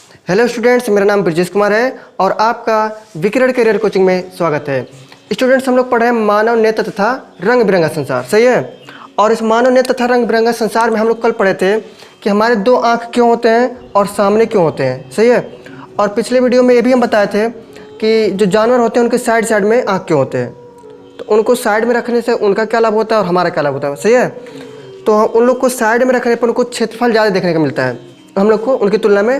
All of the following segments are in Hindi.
हेलो स्टूडेंट्स, मेरा नाम ब्रजेश कुमार है और आपका विकिरण करियर कोचिंग में स्वागत है। स्टूडेंट्स, हम लोग पढ़े हैं मानव नेत्र तथा रंग बिरंगा संसार, सही है। और इस मानव नेत्र तथा रंग बिरंगा संसार में हम लोग कल पढ़े थे कि हमारे दो आँख क्यों होते हैं और सामने क्यों होते हैं, सही है। और पिछले वीडियो में ये भी हम बताए थे कि जो जानवर होते हैं उनके साइड साइड में आँख क्यों होते हैं, तो उनको साइड में रखने से उनका क्या लाभ होता है और हमारा क्या लाभ होता है, सही है। तो उन लोग को साइड में रखने पर उनको क्षेत्रफल ज़्यादा देखने को मिलता है, हम लोग को उनकी तुलना में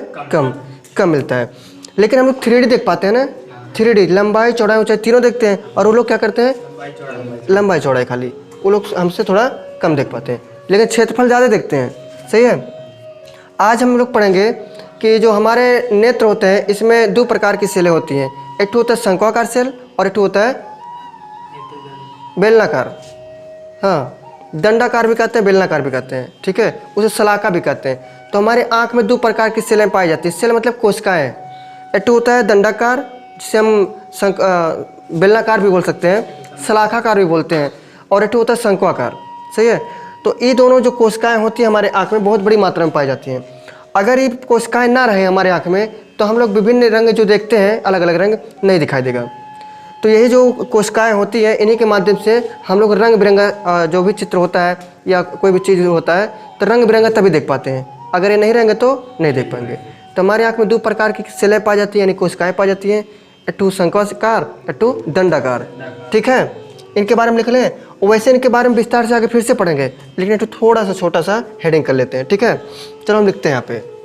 कम मिलता है। लेकिन हम लोग 3D देख पाते हैं ना, 3D लंबाई चौड़ाई ऊंचाई तीनों देखते हैं, और वो लोग क्या करते हैं, लंबाई चौड़ाई खाली, वो लोग हमसे थोड़ा कम देख पाते हैं, लेकिन क्षेत्रफल ज़्यादा देखते हैं, सही है। आज हम लोग पढ़ेंगे कि जो हमारे नेत्र होते हैं इसमें दो प्रकार की सेलें होती हैं। एक होता है शंक्वाकार सेल और एक होता है बेलनाकार, हाँ, दंडाकार भी कहते हैं, बेलनाकार भी कहते हैं, ठीक है, उसे शलाका भी कहते हैं। तो हमारे आँख में दो प्रकार की सेलें पाई जाती हैं। सेल मतलब कोशिकाएं। एक होता है दंडाकार, जिसे हम बेलनाकार भी बोल सकते हैं, शलाकाकार भी बोलते हैं, और एक होता है शंक्वाकार, सही है। तो ये दोनों जो कोशिकाएं होती हैं हमारे आँख में बहुत बड़ी मात्रा में पाई जाती हैं। अगर ये कोशिकाएं ना रहे हमारे आँख में तो हम लोग विभिन्न रंग जो देखते हैं, अलग अलग रंग नहीं दिखाई देगा। तो यही जो कोशिकाएं होती हैं, इन्हीं के माध्यम से हम लोग रंग बिरंगा जो भी चित्र होता है या कोई भी चीज़ होता है तो रंग बिरंगा तभी देख पाते हैं। अगर ये नहीं रहेंगे तो नहीं देख पाएंगे। तो हमारे आँख में दो प्रकार की सेलें पाई जाती हैं, यानी कोशिकाएं पाई जाती हैं, एक शंक्वाकार, एक दंडाकार, ठीक है। इनके बारे में लिख लें, वैसे इनके बारे में विस्तार से आगे फिर से पढ़ेंगे, लेकिन एक थोड़ा सा छोटा सा हेडिंग कर लेते हैं, ठीक है। चलो हम लिखते हैं यहाँ पे।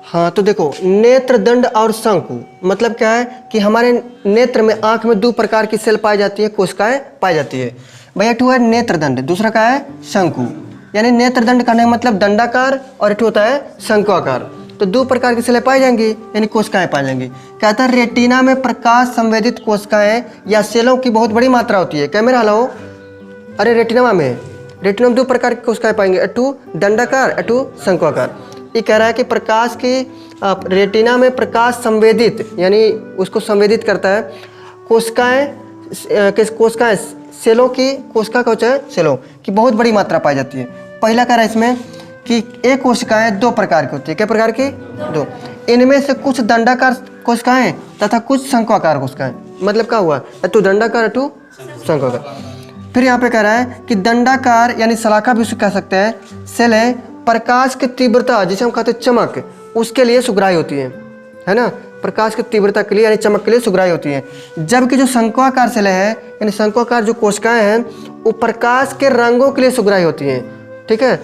हाँ, तो देखो, नेत्र, दंड और शंकु मतलब क्या है कि हमारे नेत्र में, आंख में दो प्रकार की सेल पाई जाती है, कोशिकाएं पाई जाती है। भैया एक है नेत्र दंड, दूसरा का है शंकु। यानी नेत्र दंड का मतलब दंडाकार और एक होता है शंक्वाकार। तो दो प्रकार की सेलें पाई जाएंगी, यानी कोशिकाएं पाई जाएंगी। कहता है रेटिना में प्रकाश संवेदित कोशिकाएं या सेलों की बहुत बड़ी मात्रा होती है। कैमरा हलाओ। अरे रेटिना में दो प्रकार की कोशिकाएं पाएंगे, अटू दंडाकार, अटू शंक्वाकार। ये कह रहा है कि प्रकाश की रेटिना में प्रकाश संवेदित, यानी उसको संवेदित करता है कोशिकाएं सेलों की, कोशिका का होता है सेलों की बहुत बड़ी मात्रा पाई जाती है। पहला कह रहा है इसमें कि एक कोशिकाएं दो प्रकार की होती है। क्या प्रकार की? दो। इनमें से कुछ दंडाकार कोशिकाएं तथा कुछ शंक्वाकार कोशिकाएं। मतलब क्या हुआ, अटू दंडाकार, अटू शंक्वाकार। फिर यहाँ पे कह रहा है कि दंडाकार यानी शलाका भी उसे कह सकते हैं, सेलें प्रकाश की तीव्रता, जिसे हम कहते हैं चमक, उसके लिए सुग्राही होती है ना। प्रकाश की तीव्रता के लिए यानी चमक के लिए सुग्राही होती है। जबकि जो शंक्वाकार सेलें हैं, यानी शंक्वाकार जो कोशिकाएं हैं, वो प्रकाश के रंगों के लिए सुग्राही होती हैं, ठीक है।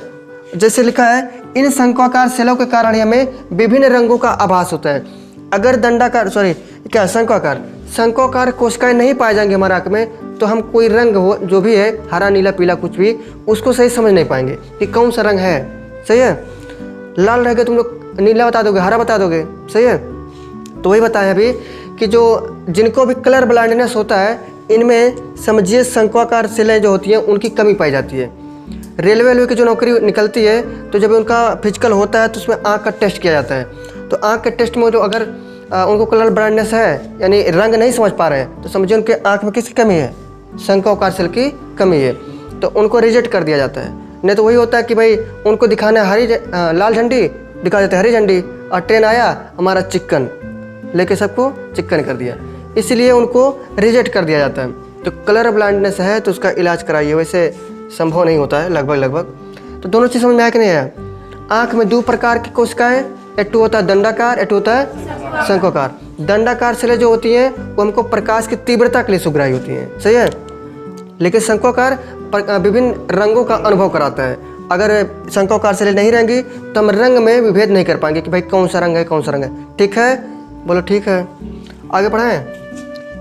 जैसे लिखा है, इन शंक्वाकार सेलों के कारण हमें विभिन्न रंगों का आभास होता है। अगर शंक्वाकार कोशिकाएं नहीं पाई जाएंगी हमारे आँख में तो हम कोई रंग हो जो भी है, हरा नीला पीला कुछ भी, उसको सही समझ नहीं पाएंगे कि कौन सा रंग है, सही है। लाल रहेगा तुम लोग नीला बता दोगे, हरा बता दोगे, सही है। तो वही बताया अभी कि जो जिनको भी कलर ब्लाइंडनेस होता है, इनमें समझिए शंक्वाकार सेलें जो होती हैं उनकी कमी पाई जाती है। रेलवे की जो नौकरी निकलती है तो जब उनका फिजिकल होता है तो उसमें आँख का टेस्ट किया जाता है। तो आँख के टेस्ट में जो अगर उनको कलर ब्लाइंडनेस है, यानी रंग नहीं समझ पा रहे हैं, तो समझिए उनके आँख में किसकी कमी है, शंक्वाकार सेल की कमी है, तो उनको रिजेक्ट कर दिया जाता है। नहीं तो वही होता है कि भाई उनको दिखाना है लाल झंडी, दिखा देते हरी झंडी, और ट्रेन आया हमारा चिकन लेके सबको चिकन कर दिया, इसलिए उनको रिजेक्ट कर दिया जाता है। तो कलर ब्लाइंडनेस है तो उसका इलाज कराइए, वैसे संभव नहीं होता है लगभग। तो दोनों चीज़ समझ में आया कि नहीं आया। आँख में दो प्रकार की कोशिकाएं, एक होता है दंडाकार, एक होता है शंक्वाकार। दंडाकार सेलें जो होती हैं वो हमको प्रकाश की तीव्रता के लिए सुग्राही होती हैं, सही है। लेकिन शंक्वाकार विभिन्न रंगों का अनुभव कराता है। अगर शंक्वाकार सेलें नहीं रहेंगी तो हम रंग में विभेद नहीं कर पाएंगे कि भाई कौन सा रंग है, कौन सा रंग है। ठीक है, बोलो ठीक है। आगे पढ़ाएं,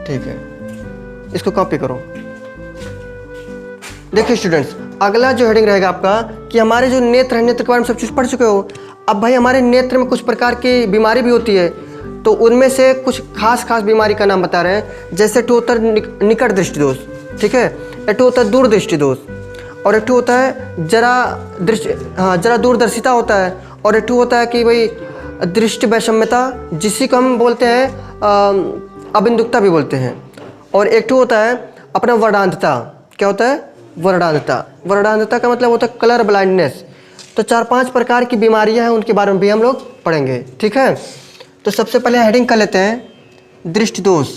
ठीक है, इसको कॉपी करो। देखिए स्टूडेंट्स, अगला जो हेडिंग रहेगा आपका कि हमारे जो नेत्र हैं, नेत्र के बारे में सब चीज़ पढ़ चुके हो। अब भाई हमारे नेत्र में कुछ प्रकार की बीमारी भी होती है, तो उनमें से कुछ खास बीमारी का नाम बता रहे हैं। जैसे एक होता है निकट दृष्टि दोष, ठीक है, एक होता है दूर दृष्टि दोष, और एक होता है जरा दूरदर्शिता होता है, और एक होता है कि भाई दृष्टि वैषम्यता, जिसी को हम बोलते हैं अबिंदुकता भी बोलते हैं, और एक होता है अपना वर्णांधता। क्या होता है? वर्णांधता। वर्णांधता का मतलब होता है कलर ब्लाइंडनेस। तो 4-5 प्रकार की बीमारियां हैं, उनके बारे में भी हम लोग पढ़ेंगे, ठीक है। तो सबसे पहले हेडिंग कर लेते हैं दृष्टि दोष।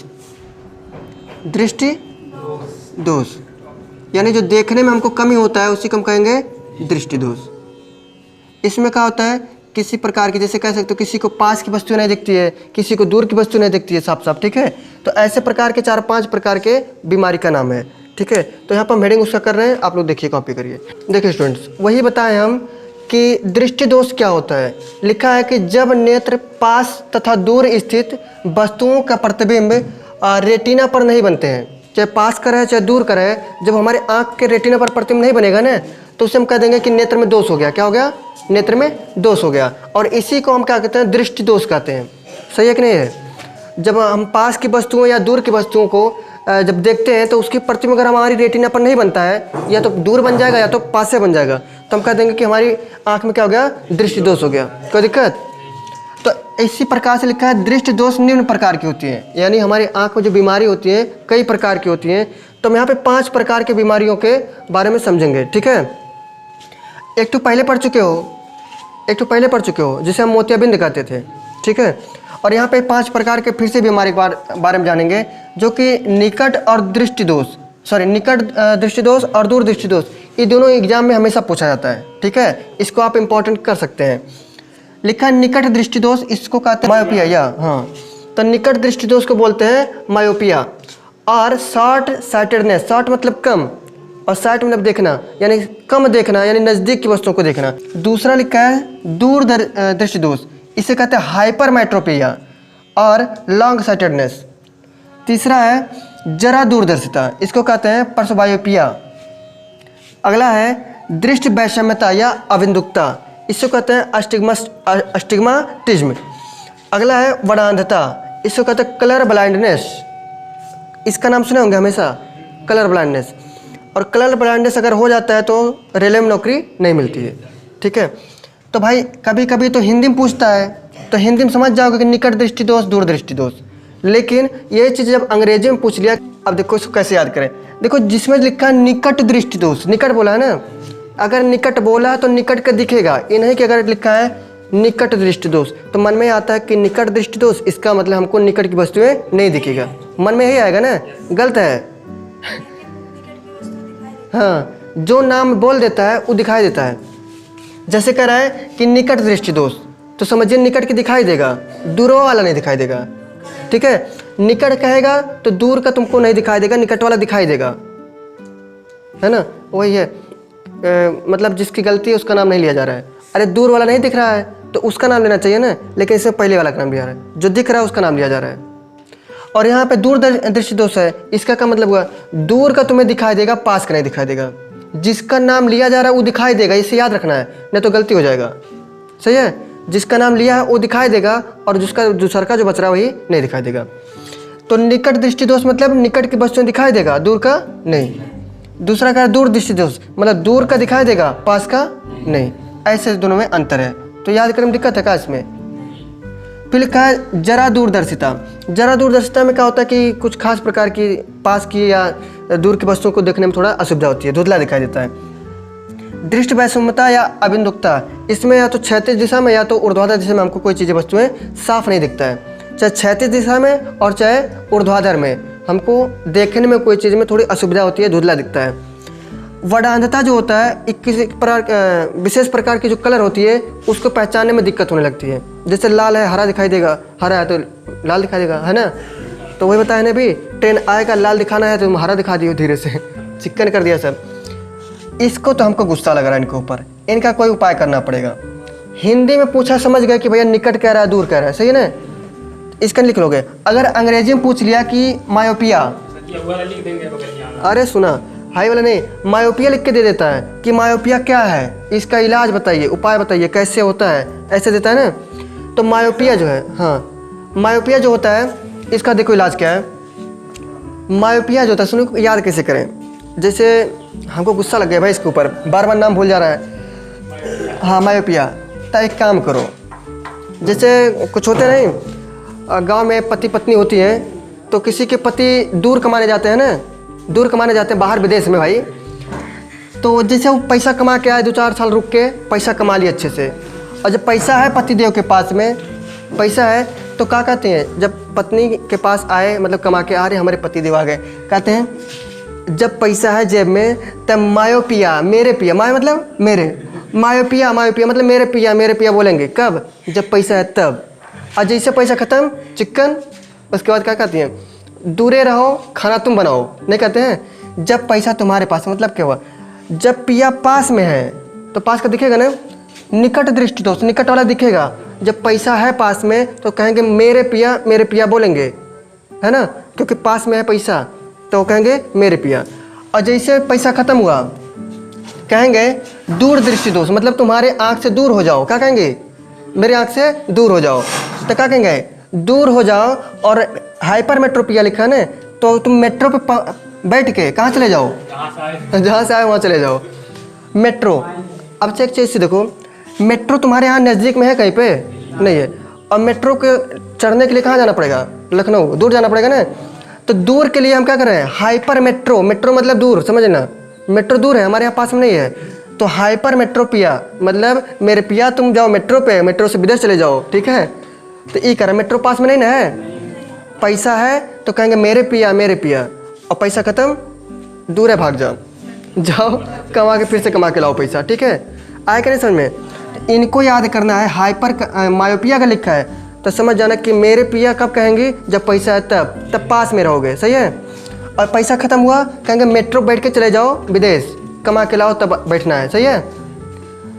दृष्टि दोष यानी जो देखने में हमको कमी होता है उसी को हम कहेंगे दृष्टि दोष। इसमें क्या होता है, किसी प्रकार की, जैसे कह सकते हो किसी को पास की वस्तु नहीं दिखती है, किसी को दूर की वस्तु नहीं दिखती है साफ साफ, ठीक है। तो ऐसे प्रकार के 4-5 प्रकार के बीमारी का नाम है, ठीक है। तो यहाँ पर हम हेडिंग उसका कर रहे हैं, आप लोग देखिए, कॉपी करिए। देखिए स्टूडेंट्स, वही बताएं हम कि दृष्टि दोष क्या होता है। लिखा है कि जब नेत्र पास तथा दूर स्थित वस्तुओं का प्रतिबिंब रेटिना पर नहीं बनते हैं, चाहे पास का रहे चाहे दूर का रहे, जब हमारे आँख के रेटिना पर प्रतिबिंब नहीं बनेगा ना, तो उसे हम कह देंगे कि नेत्र में दोष हो गया। क्या हो गया? नेत्र में दोष हो गया। और इसी को हम क्या कहते हैं? दृष्टि दोष कहते हैं। सही है कि नहीं है? जब हम पास की वस्तुओं या दूर की वस्तुओं को जब देखते हैं तो उसकी प्रतिबिंब अगर हमारी रेटिना पर नहीं बनता है, या तो दूर बन जाएगा या तो पास से बन जाएगा, तो हम कह देंगे कि हमारी आंख में क्या हो गया? दृष्टि दोष हो गया। कोई दिक्कत? तो इसी प्रकार से लिखा है दृष्टि दोष निम्न प्रकार की होती है, यानी हमारी आंख में जो बीमारी होती है कई प्रकार की होती हैं। तो हम यहाँ पे 5 प्रकार की बीमारियों के बारे में समझेंगे, ठीक है। एक तो पहले पढ़ चुके हो जिसे हम मोतियाबिंद कहते थे, ठीक है। और यहाँ पे 5 प्रकार के फिर से बीमारी के बारे में जानेंगे, जो कि निकट दृष्टि दोष और दूर दृष्टि दोष, ये दोनों एग्जाम में हमेशा पूछा जाता है, ठीक है। इसको आप इंपॉर्टेंट कर सकते हैं। लिखा है निकट दृष्टि दोष, इसको कहते हैं मायोपिया, या हाँ, तो निकट दृष्टि दोष को बोलते हैं मायोपिया। और शॉर्ट साइटेडनेस, शॉर्ट मतलब कम, और साइट मतलब देखना, यानी कम देखना, यानी नज़दीक की वस्तुओं को देखना। दूसरा लिखा है दूर दृष्टि दोष, इसे कहते हैं हाइपरमेट्रोपिया और लॉन्ग साइटेडनेस। तीसरा है जरा दूरदर्शिता, इसको कहते हैं परसोबायोपिया। अगला है दृष्टि वैषम्यता या अबिंदुकता, इसको कहते हैं अस्टिग्माटिज्म। अगला है वर्णांधता, इसको कहते हैं कलर ब्लाइंडनेस। इसका नाम सुने होंगे हमेशा, कलर ब्लाइंडनेस। और कलर ब्लाइंडनेस अगर हो जाता है तो रेलवे में नौकरी नहीं मिलती है, ठीक है। तो भाई कभी कभी तो हिंदी में पूछता है, तो हिंदी में समझ जाओगे कि निकट दृष्टि दोष, दूर दृष्टि दोष। लेकिन ये चीज़ जब अंग्रेजी में पूछ लिया, अब देखो इसको कैसे याद करें। देखो जिसमें लिखा है निकट दृष्टि दोष, निकट बोला है ना, अगर निकट बोला है तो निकट का दिखेगा, ये नहीं कि अगर लिखा है निकट दृष्टि दोष तो मन में आता है कि निकट दृष्टि दोष, इसका मतलब हमको निकट की वस्तुएं नहीं दिखेगा, मन में यही आएगा ना, गलत है। हाँ, जो नाम बोल देता है वो दिखाई देता है। जैसे कह रहा है कि निकट दृष्टि दोष, तो समझिए निकट की दिखाई देगा, दूर वाला नहीं दिखाई देगा, ठीक है। निकट कहेगा तो दूर का तुमको नहीं दिखाई देगा, निकट वाला दिखाई देगा, है ना, वही है। मतलब जिसकी गलती है उसका नाम नहीं लिया जा रहा है। अरे दूर वाला नहीं दिख रहा है तो उसका नाम लेना चाहिए ना, लेकिन इसमें पहले वाला का नाम लिया जा रहा है, जो दिख रहा है उसका नाम लिया जा रहा है। और यहाँ पे दूर दृष्टि दोष है, इसका क्या मतलब हुआ? दूर का तुम्हें दिखाई देगा, पास का नहीं दिखाई देगा। जिसका नाम लिया जा रहा है वो दिखाई देगा, इसे याद रखना है, नहीं तो गलती हो जाएगा। सही है, जिसका नाम लिया है वो दिखाई देगा, और जिसका दूसरा का जो बच रहा है वही नहीं दिखाई देगा। तो निकट दृष्टि दोष मतलब निकट की वस्तुएं दिखाई देगा, दूर का नहीं। दूसरा का दूर दृष्टि दोष मतलब दूर का दिखाई देगा, पास का नहीं। ऐसे दोनों में अंतर है, तो याद करने में दिक्कत है क्या इसमें? फिर लिखा है जरा दूरदर्शिता। जरा दूरदर्शिता में क्या होता है कि कुछ खास प्रकार की पास की या दूर की वस्तुओं को देखने में थोड़ा असुविधा होती है, धुंधला दिखाई देता है। दृष्टि वैषम्यता या अबिंदुकता, इसमें या तो क्षैतिज दिशा में या तो ऊर्ध्वाधर दिशा में हमको कोई चीज़ें वस्तुएं साफ नहीं दिखता है, चाहे क्षैतिज दिशा में और चाहे ऊर्ध्वाधर में, हमको देखने में कोई चीज़ में थोड़ी असुविधा होती है, धुंधला दिखता है। वर्णांधता जो होता है, किसी विशेष प्रकार की जो कलर होती है उसको पहचानने में दिक्कत होने लगती है। जैसे लाल है, हरा दिखाई देगा, हरा है तो लाल दिखाई देगा, है ना। तो वही बताया ना भी, ट्रेन आएगा, लाल दिखाना है तो तुम हरा दिखा दियो, धीरे से चिक्कन कर दिया सब। इसको तो हमको गुस्सा लग रहा है इनके ऊपर, इनका कोई उपाय करना पड़ेगा। हिंदी में पूछा, समझ गए कि भैया निकट कह रहा है, दूर कह रहा है, सही है ना, इसका लिख लोगे। अगर अंग्रेजी में पूछ लिया कि मायोपिया, अरे सुना, हाई वाला नहीं, मायोपिया लिख के दे देता है कि मायोपिया क्या है, इसका इलाज बताइए, उपाय बताइए, कैसे होता है, ऐसे देता है ना। तो मायोपिया जो है, हाँ मायोपिया जो होता है इसका देखो इलाज क्या है। मायोपिया जो होता है, सुनो याद कैसे करें। जैसे हमको गुस्सा लग गया भाई इसके ऊपर, बार बार नाम भूल जा रहा है। हाँ मायोपिया, तो एक काम करो, जैसे कुछ होते नहीं, गांव में पति पत्नी होती है, तो किसी के पति दूर कमाने जाते हैं ना, दूर कमाने जाते हैं बाहर विदेश में भाई। तो जैसे वो पैसा कमा के आए, 2-4 साल रुक के पैसा कमा लिए अच्छे से, और जब पैसा है पतिदेव के पास में, पैसा है, तो क्या कहते हैं, जब पत्नी के पास आए, मतलब कमा के आ रहे हमारे पतिदेव आ गए, कहते हैं जब पैसा है जेब में तब मायोपिया, मेरे पिया, मायो मतलब मेरे, मायोपिया, मायोपिया मतलब मेरे पिया बोलेंगे कब, जब पैसा है तब। और जैसे पैसा ख़त्म चिकन, उसके बाद क्या कहती हैं, दूरे रहो खाना तुम बनाओ, नहीं कहते हैं। जब पैसा तुम्हारे पास, मतलब क्या हुआ, जब पिया पास में है तो पास का दिखेगा ना, निकट दृष्टि दोस्त, निकट वाला दिखेगा। जब पैसा है पास में तो कहेंगे मेरे पिया बोलेंगे, है ना, क्योंकि पास में है पैसा, तो कहेंगे मेरे पिया। और जैसे पैसा ख़त्म हुआ कहेंगे दूर दृष्टि दोष, मतलब तुम्हारे आँख से दूर हो जाओ, क्या कहेंगे, मेरे आँख से दूर हो जाओ, तो क्या कहेंगे, दूर हो जाओ। और हाइपर मेट्रोपिया लिखा है ना, तो तुम मेट्रो पे बैठ के कहाँ चले जाओ, जहाँ से आए वहाँ चले जाओ, मेट्रो। अब से एक चीज़ से देखो, मेट्रो तुम्हारे यहाँ नज़दीक में है कहीं पे नहीं है, और मेट्रो के चढ़ने के लिए कहाँ जाना पड़ेगा, लखनऊ, दूर जाना पड़ेगा ना। तो दूर के लिए हम क्या कर रहे हैं, हाइपर मेट्रो, मेट्रो मतलब दूर, समझना, मेट्रो दूर है, हमारे यहाँ पास में नहीं है। तो हाइपर मेट्रोपिया मतलब मेरे पिया तुम जाओ मेट्रो पे, मेट्रो से विदेश चले जाओ, ठीक है। तो ये करें, मेट्रो पास में नहीं ना है, पैसा है तो कहेंगे मेरे पिया, और पैसा ख़त्म, दूर है, भाग जाओ, जाओ कमा के फिर से कमा के लाओ पैसा, ठीक है। आए कि नहीं समझ में। तो इनको याद करना है, हाइपर मायोपिया का लिखा है तो समझ जाना कि मेरे पिया कब कहेंगे, जब पैसा है तब पास में रहोगे, सही है। और पैसा ख़त्म हुआ कहेंगे मेट्रो बैठ के चले जाओ विदेश, कमा के लाओ तब बैठना है, सही है।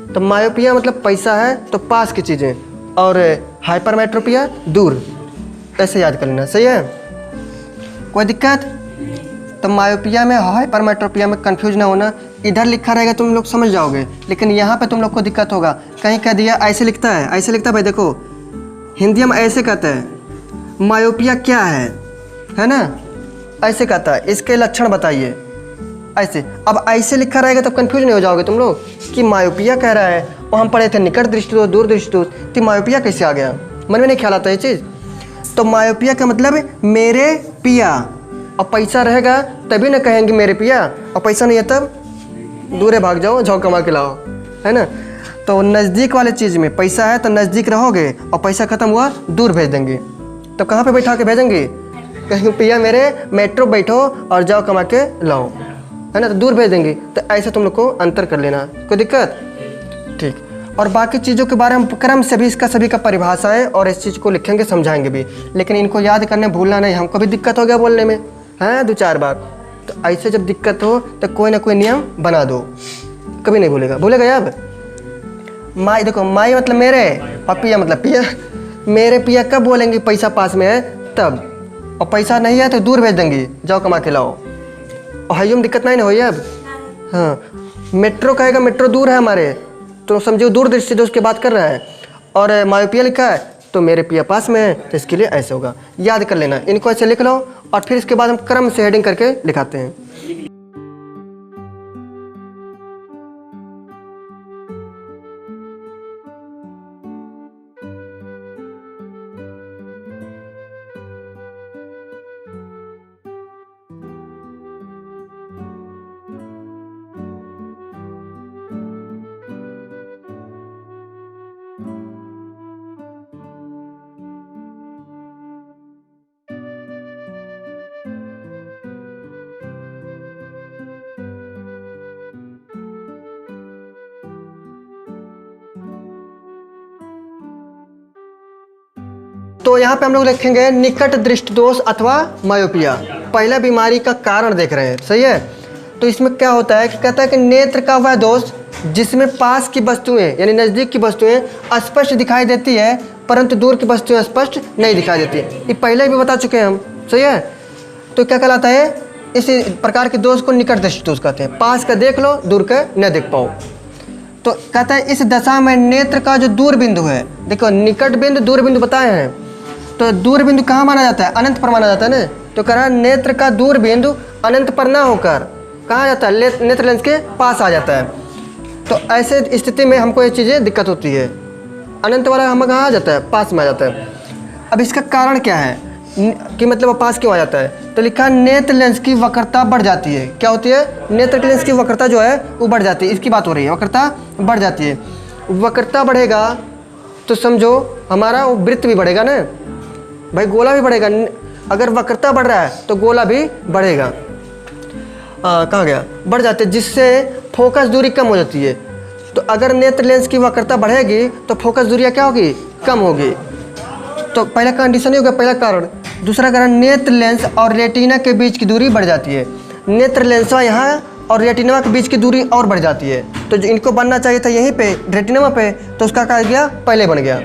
तो मायोपिया मतलब पैसा है तो पास की चीज़ें, और हाइपर मेट्रोपिया दूर, ऐसे याद कर लेना, सही है। कोई दिक्कत। तो मायोपिया में हाइपर मेट्रोपिया में कंफ्यूज ना होना, इधर लिखा रहेगा तुम लोग समझ जाओगे, लेकिन यहाँ पे तुम लोग को दिक्कत होगा, कहीं कह दिया ऐसे लिखता है, ऐसे लिखता है भाई, देखो हिंदी में ऐसे कहते हैं, मायोपिया क्या है ना, ऐसे कहता है, इसके लक्षण बताइए ऐसे। अब ऐसे लिखा रहेगा तब कंफ्यूज नहीं हो जाओगे तुम लोग कि मायोपिया कह रहा है, और हम पढ़े थे निकट दृष्टि दोष, दूर दृष्टि दोष, तो मायोपिया कैसे आ गया, मन में नहीं ख्याल आता ये चीज़। तो मायोपिया का मतलब मेरे पिया, और पैसा रहेगा तभी ना कहेंगे मेरे पिया, और पैसा नहीं है तब दूरे भाग जाओ, जाओ कमा के लाओ, है ना। तो नज़दीक वाले चीज़ में पैसा है तो नज़दीक रहोगे, और पैसा ख़त्म हुआ दूर भेज देंगे, तो कहाँ पे बैठा के भेजेंगे, कहेंगे पिया मेरे मेट्रो बैठो और जाओ कमा के लाओ, है ना, तो दूर भेज देंगे। तो ऐसे तुम लोग को अंतर कर लेना, कोई दिक्कत, ठीक। और बाकी चीज़ों के बारे में क्रम से भी इसका सभी का परिभाषाएं और इस चीज़ को लिखेंगे, समझाएंगे भी, लेकिन इनको याद करने भूलना नहीं, हमको भी दिक्कत हो गया बोलने में, है 2-4 बार। तो ऐसे जब दिक्कत हो तो कोई ना कोई नियम बना दो, कभी नहीं भूलेगा याद। माई देखो, माई मतलब मेरे, और पिया मतलब पिया, मेरे पिया कब बोलेंगे, पैसा पास में है तब, और पैसा नहीं है तो दूर भेज देंगे, जाओ कमा के लाओ, और हाइयों में दिक्कत नहीं ना होई अब। हाँ, मेट्रो कहेगा मेट्रो दूर है हमारे, तो समझो दूर दृष्टि दोष की बात कर रहा है, और मायोपिया लिखा है तो मेरे पिया पास में है, तो इसके लिए ऐसे होगा, याद कर लेना, इनको ऐसे लिख लो, और फिर इसके बाद हम क्रम से हेडिंग करके लिखाते हैं। तो यहाँ पे हम लोग लिखेंगे निकट दृष्टि दोष अथवा मायोपिया। पहला बीमारी का कारण देख रहे हैं, सही है। तो इसमें क्या होता है कि कहता है कि नेत्र का वह दोष जिसमें पास की वस्तुएं यानी नज़दीक की वस्तुएं स्पष्ट दिखाई देती है परंतु दूर की वस्तुएं स्पष्ट नहीं दिखाई देती। ये पहले भी बता चुके हैं हम, सही है। तो क्या कहलाता है, इस प्रकार के दोष को निकट दृष्टि दोष कहते हैं। पास का देख लो, दूर का न देख पाओ। तो कहता है इस दशा में नेत्र का जो दूर बिंदु है, देखो निकट बिंदु दूर बिंदु बताए हैं, तो दूर बिंदु कहाँ माना जाता है? अनंत पर माना जाता है ना। तो कह रहा है नेत्र का दूर बिंदु अनंत पर ना होकर कहाँ जाता है? नेत्र लेंस के पास आ जाता है। तो ऐसे स्थिति में हमको ये चीज़ें दिक्कत होती है। अनंत वाला हम कहाँ आ जाता है? पास में आ जाता है। अब इसका कारण क्या है कि मतलब वो पास क्यों आ जाता है? तो लिखा है नेत्र लेंस की वक्रता बढ़ जाती है। क्या होती है? नेत्र लेंस की वक्रता जो है वो बढ़ जाती है। इसकी बात हो रही है, वक्रता बढ़ जाती है। वक्रता बढ़ेगा तो समझो हमारा वो वृत्त भी बढ़ेगा ना भाई, गोला भी बढ़ेगा। अगर वक्रता बढ़ रहा है तो गोला भी बढ़ेगा। कहाँ गया? बढ़ जाते हैं, जिससे फोकस दूरी कम हो जाती है। तो अगर नेत्र लेंस की वक्रता बढ़ेगी तो फोकस दूरियाँ क्या होगी? कम होगी। तो पहला कंडीशन ही होगा, पहला कारण। दूसरा कारण नेत्र लेंस और रेटिना के बीच की दूरी बढ़ जाती है। नेत्र लेंसवा यहाँ और रेटिना के बीच की दूरी और बढ़ जाती है। तो जो इनको बनना चाहिए था यहीं पे रेटिना पे, तो उसका क्या गया? पहले बन गया।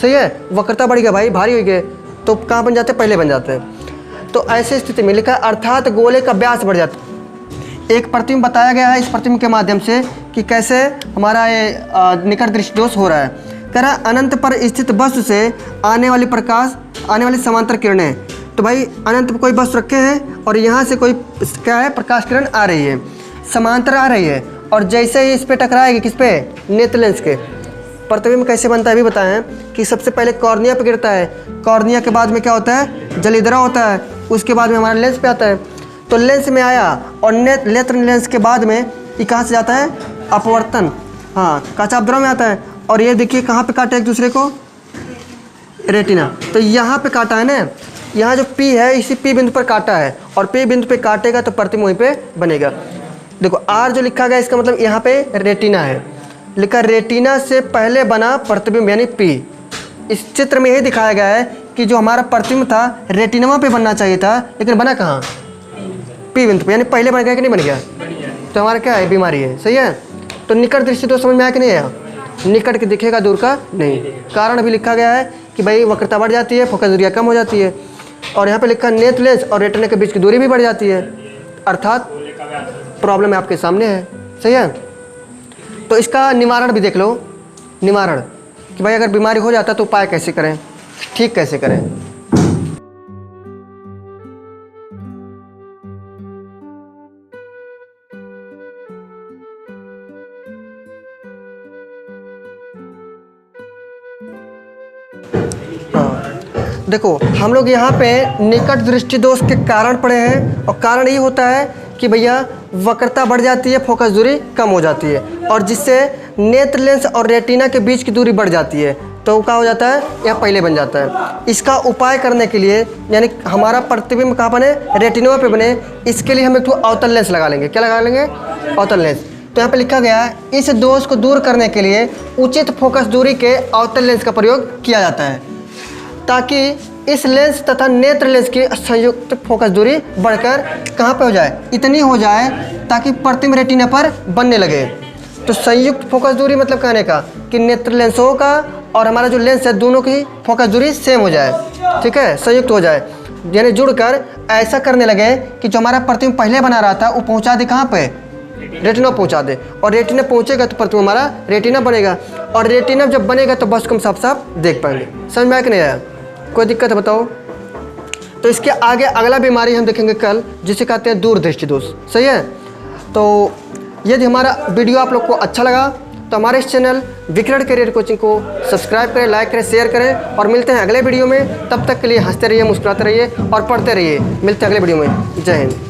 सही है, वक्रता बढ़ गया भाई, भारी हो गए, तो कहाँ बन जाते हैं? पहले बन जाते हैं। तो ऐसी स्थिति में लिखा अर्थात गोले का व्यास बढ़ जाता है। एक प्रतिबिंब बताया गया है इस प्रतिबिंब के माध्यम से कि कैसे हमारा ये निकट दृष्टि दोष हो रहा है। कह रहा अनंत पर स्थित वस्तु से आने वाली प्रकाश, आने वाली समांतर किरणें। तो भाई अनंत पर कोई वस्तु रखे हैं और यहाँ से कोई क्या है? प्रकाश किरण आ रही है, समांतर आ रही है, और जैसे ही इस पर टकराएगी, किस पे? नेत्र लेंस के। प्रतिबिंब कैसे बनता है भी बताएं हैं कि सबसे पहले कॉर्निया पे गिरता है, कॉर्निया के बाद में क्या होता है? जलीधरा होता है, उसके बाद में हमारा लेंस पे आता है। तो लेंस में आया और नेत्र लेंस के बाद में ये कहाँ से जाता है? अपवर्तन, हाँ, काचापद्रव में आता है। और ये देखिए कहाँ पे काटा एक दूसरे को? रेटिना। तो यहाँ पे काटा है ना, यहाँ जो P है इसी P बिंदु पर काटा है, और P बिंदु पे काटेगा तो प्रतिबिंब वहीं पे बनेगा। देखो R जो लिखा गया इसका मतलब यहाँ पे रेटिना है, लिखा रेटिना से पहले बना प्रतिबिंब यानी P। इस चित्र में यही दिखाया गया है कि जो हमारा प्रतिबिंब था रेटिना पे बनना चाहिए था, लेकिन बना कहाँ? P बिंदु पे, यानी पहले बन गया कि नहीं बन गया? तो हमारा क्या है? बीमारी है। सही है। तो निकट दृष्टि दोष समझ में आया कि नहीं आया? निकट के दिखेगा, दूर का नहीं। कारण भी लिखा गया है कि भाई वक्रता बढ़ जाती है, फोकस दूरियाँ कम हो जाती है। और यहाँ पे लिखा नेत्र लेंस और रेटिना के बीच की दूरी भी बढ़ जाती है, अर्थात प्रॉब्लम आपके सामने है। सही है। तो इसका निवारण भी देख लो, निवारण कि भाई अगर बीमारी हो जाता तो उपाय कैसे करें, ठीक कैसे करें। देखो हम लोग यहाँ पे निकट दृष्टि दोष के कारण पढ़े हैं, और कारण ये होता है कि भैया वक्रता बढ़ जाती है, फोकस दूरी कम हो जाती है, और जिससे नेत्र लेंस और रेटिना के बीच की दूरी बढ़ जाती है। तो क्या हो जाता है? यहाँ पहले बन जाता है। इसका उपाय करने के लिए, यानी हमारा प्रतिबिंब कहाँ बने? रेटिना पे बने, इसके लिए हम एक अवतल लेंस लगा लेंगे। क्या लगा लेंगे? अवतल लेंस। तो यहाँ पे लिखा गया है इस दोष को दूर करने के लिए उचित फोकस दूरी के अवतल लेंस का प्रयोग किया जाता है, ताकि इस लेंस तथा नेत्र लेंस की संयुक्त फोकस दूरी बढ़कर कहाँ पे हो जाए? इतनी हो जाए ताकि प्रतिबिंब रेटिना पर बनने लगे। तो संयुक्त फोकस दूरी मतलब कहने का कि नेत्र लेंसों का और हमारा जो लेंस है दोनों की फोकस दूरी सेम हो जाए, ठीक है, संयुक्त हो जाए, यानी जुड़कर ऐसा करने लगे कि जो हमारा प्रतिबिंब पहले बना रहा था वो पहुँचा दे कहाँ पे? रेटिना पहुँचा दे, और रेटिना पहुँचेगा तो प्रतिबिंब हमारा रेटिना बनेगा, और रेटिना जब बनेगा तो बस को हम साफ साफ देख पाएंगे। समझ में आया कि नहीं आया? कोई दिक्कत है बताओ? तो इसके आगे अगला बीमारी हम देखेंगे कल, जिसे कहते हैं दूरदृष्टि दोष। सही है। तो यदि हमारा वीडियो आप लोग को अच्छा लगा तो हमारे इस चैनल विकरण करियर कोचिंग को सब्सक्राइब करें, लाइक करें, शेयर करें, और मिलते हैं अगले वीडियो में। तब तक के लिए हंसते रहिए, मुस्कुराते रहिए और पढ़ते रहिए। मिलते हैं अगले वीडियो में। जय हिंद।